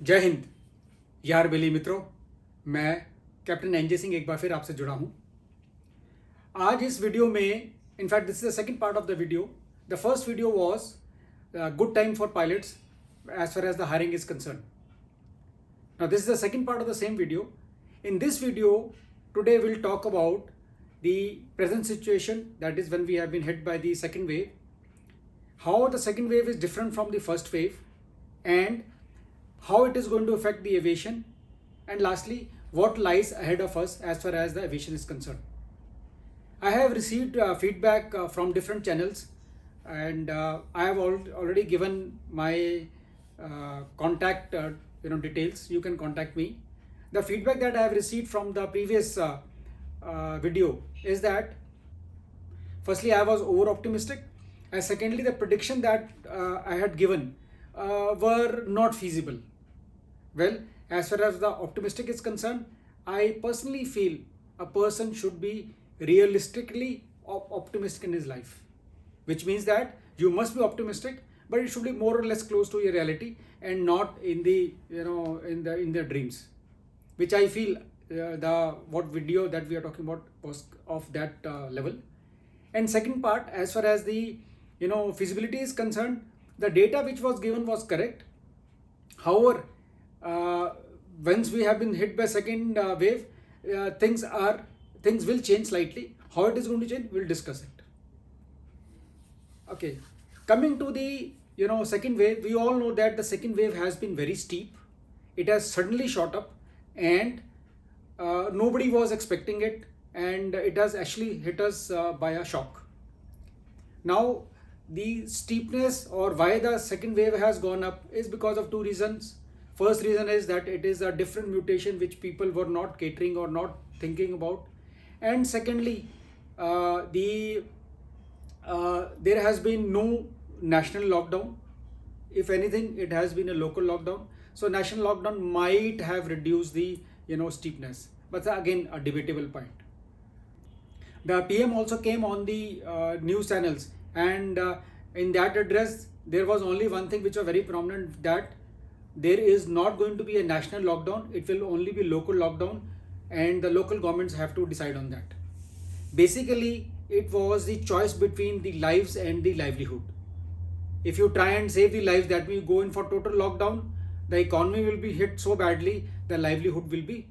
जय हिंद यार बेली मित्रों। मैं कैप्टन एनजे सिंह एक बार फिर आपसे जुड़ा हूँ। आज इस वीडियो में, in fact this is the second part of the video. The first video was good time for pilots as far as the hiring is concerned. Now this is the second part of the same video. In this video today we'll talk about the present situation, that is when we have been hit by the second wave, how the second wave is different from the first wave, and how it is going to affect the aviation, and lastly what lies ahead of us as far as the aviation is concerned. I have received feedback from different channels, and I have already given my contact details. You can contact me. The feedback that I have received from the previous video is that firstly I was over optimistic, and secondly the prediction that I had given were not feasible. Well, as far as the optimistic is concerned, I personally feel a person should be realistically optimistic in his life, which means that you must be optimistic, but it should be more or less close to your reality and not in the in the dreams, which I feel the what video that we are talking about was of that level. And second part, as far as the feasibility is concerned, the data which was given was correct. However, once we have been hit by second wave, things will change slightly. How it is going to change, we'll discuss it. Okay, coming to the second wave, we all know that the second wave has been very steep. It has suddenly shot up, and nobody was expecting it, and it has actually hit us by a shock. Now, the steepness or why the second wave has gone up is because of two reasons. First reason is that it is a different mutation which people were not catering or not thinking about, and secondly, there has been no national lockdown. If anything, it has been a local lockdown. So national lockdown might have reduced the steepness, but again a debatable point. The PM also came on the news channels, and in that address there was only one thing which was very prominent, that there is not going to be a national lockdown. It will only be local lockdown, and the local governments have to decide on that. Basically, it was the choice between the lives and the livelihood. If you try and save the lives, that means go in for total lockdown, the economy will be hit so badly, the livelihood will be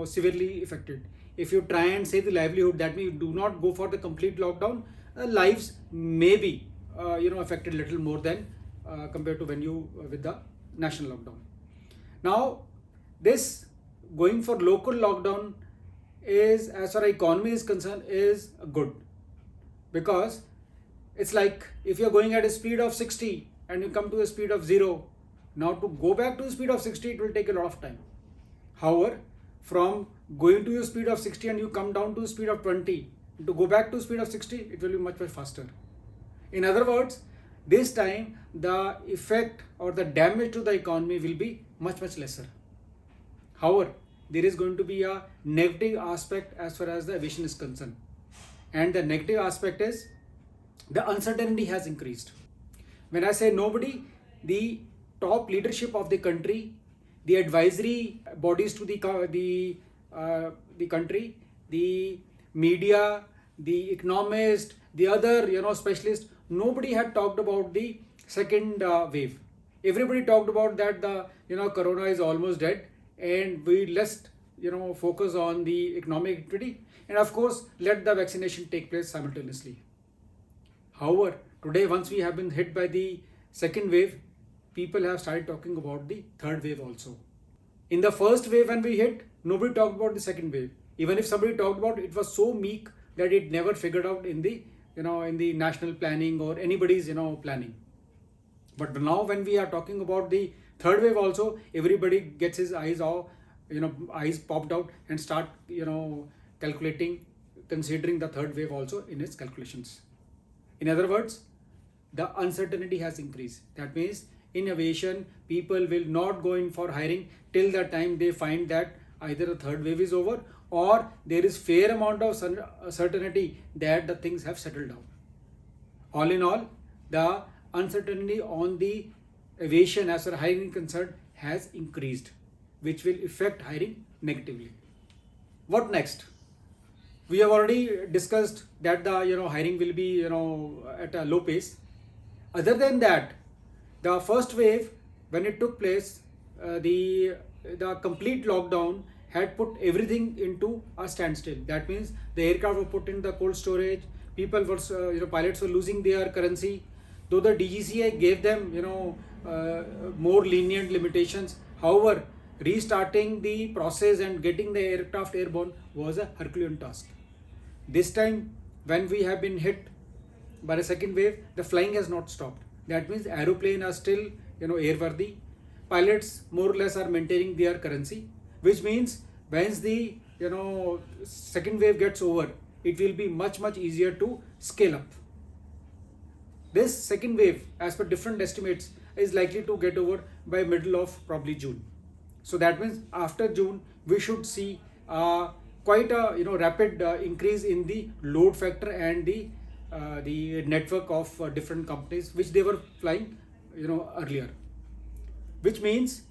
severely affected. If you try and save the livelihood, that means you do not go for the complete lockdown, lives may be affected little more than compared to when you with the national lockdown. Now, this going for local lockdown is, as far as economy is concerned, is good, because it's like if you're going at a speed of 60 and you come to a speed of 0, now to go back to the speed of 60, it will take a lot of time. However, from going to your speed of 60 and you come down to the speed of 20, to go back to the speed of 60, it will be much faster. In other words, this time the effect or the damage to the economy will be much lesser. However, there is going to be a negative aspect as far as the aviation is concerned, and the negative aspect is the uncertainty has increased. When I say nobody, the top leadership of the country, the advisory bodies to the country, the media, the economist, the other specialists, nobody had talked about the second wave. Everybody talked about that the corona is almost dead, and we let's focus on the economic activity, and of course let the vaccination take place simultaneously. However, today, once we have been hit by the second wave, people have started talking about the third wave also. In the first wave when we hit, nobody talked about the second wave. Even if somebody talked about it, it was so meek that it never figured out in the in the national planning or anybody's planning. But now when we are talking about the third wave also, everybody gets his eyes eyes popped out and start calculating, considering the third wave also in its calculations. In other words, the uncertainty has increased. That means in aviation, people will not go in for hiring till the time they find that either the third wave is over or there is fair amount of certainty that the things have settled down. All in all, the uncertainty on the aviation as far as hiring is concerned has increased, which will affect hiring negatively. What next? We have already discussed that the hiring will be at a low pace. Other than that, the first wave, when it took place, the complete lockdown had put everything into a standstill. That means the aircraft were put in the cold storage. People were, pilots were losing their currency. Though the DGCA gave them, more lenient limitations. However, restarting the process and getting the aircraft airborne was a Herculean task. This time, when we have been hit by the second wave, the flying has not stopped. That means aeroplane are still, airworthy. Pilots more or less are maintaining their currency, which means once the second wave gets over, it will be much easier to scale up. This second wave, as per different estimates, is likely to get over by middle of probably June. So that means after June, we should see quite a rapid increase in the load factor and the network of different companies which they were flying earlier. Which means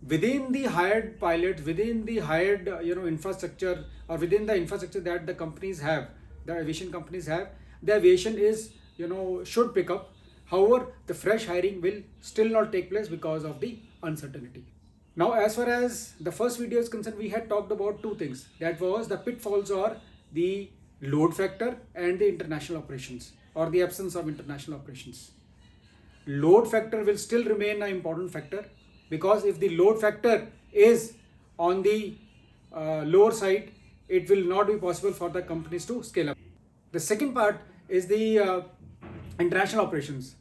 within the hired pilots, within the hired infrastructure, or within the infrastructure that the companies have, the aviation companies have, the aviation is should pick up. However, the fresh hiring will still not take place because of the uncertainty. Now, as far as the first video is concerned, we had talked about two things. That was the pitfalls or the load factor and the international operations, or the absence of international operations. Load factor will still remain an important factor, because if the load factor is on the lower side, it will not be possible for the companies to scale up. The second part is the international operations.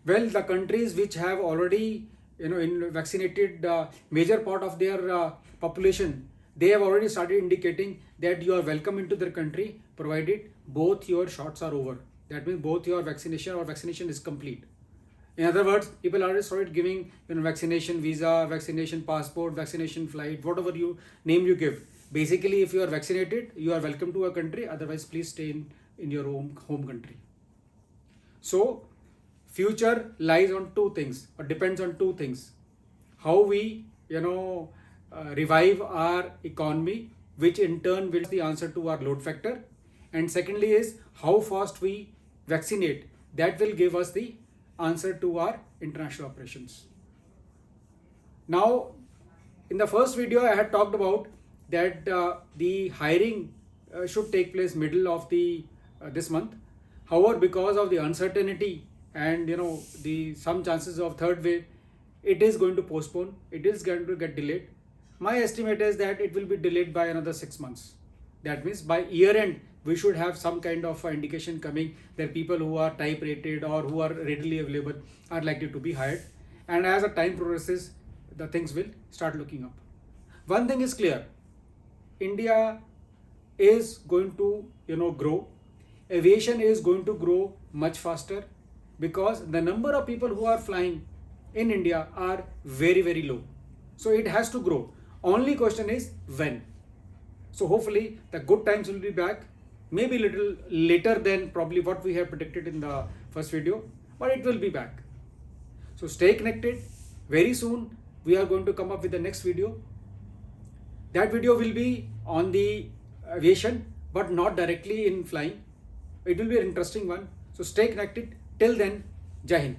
Well, the countries which have already vaccinated major part of their population, they have already started indicating that you are welcome into their country provided both your shots are over. That means both your vaccination is complete. In other words, people already started giving vaccination visa, vaccination passport, vaccination flight, whatever name you give. Basically, if you are vaccinated, you are welcome to a country. Otherwise, please stay in your home country. So future lies on two things, or depends on two things: how we revive our economy, which in turn will be the answer to our load factor, and secondly is how fast we vaccinate. That will give us the answer to our international operations. Now, in the first video, I had talked about that the hiring should take place middle of this month. However, because of the uncertainty and some chances of third wave, it is going to postpone. It is going to get delayed. My estimate is that it will be delayed by another 6 months. That means by year end, we should have some kind of indication coming that people who are type rated or who are readily available are likely to be hired. And as the time progresses, the things will start looking up. One thing is clear: India is going to grow. Aviation is going to grow much faster, because the number of people who are flying in India are very low. So it has to grow. Only question is when. So hopefully the good times will be back, maybe little later than probably what we have predicted in the first video, but it will be back. So stay connected. Very soon we are going to come up with the next video. That video will be on the aviation, but not directly in flying. It will be an interesting one. So stay connected. Till then, Jai Hind.